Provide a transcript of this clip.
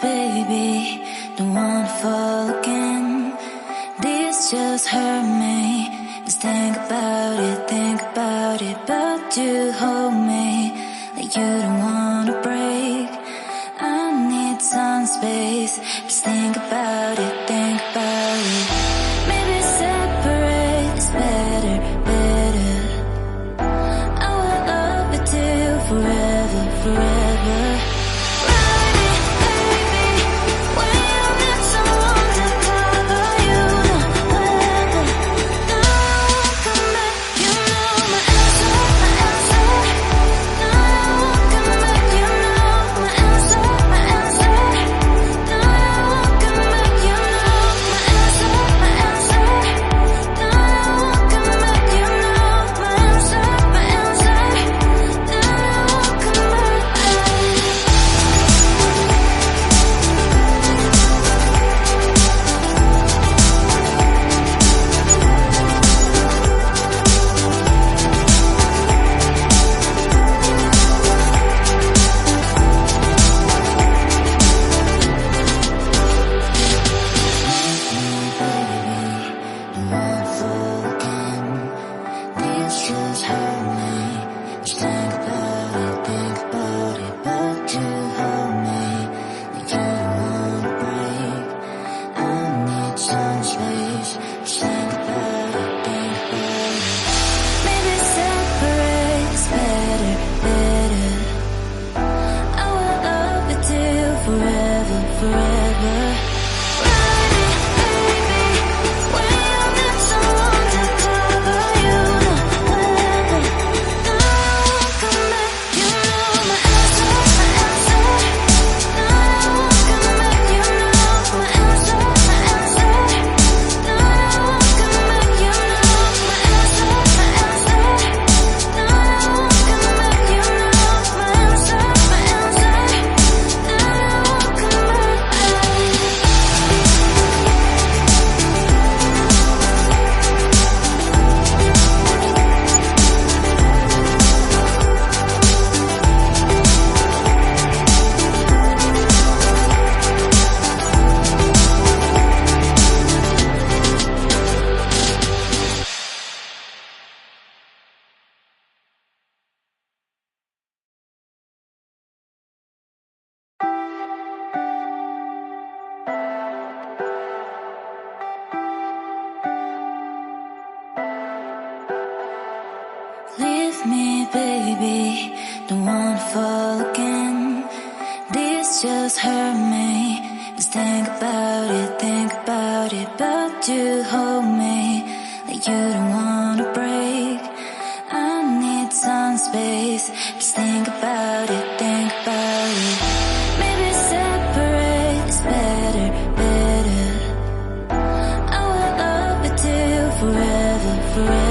baby, don't wanna fall again. This just hurt me. Just think about it, but you hold me like you don't wanna break. I need some space. Just think about it, maybe separate is better, better. I will love you till forever, forever. Leave me, baby, don't wanna fall again. This just hurt me. Just think about it, but you hold me like you don't wanna break. I need some space. Just think about it, maybe separate is better, better. I will love you till forever, forever.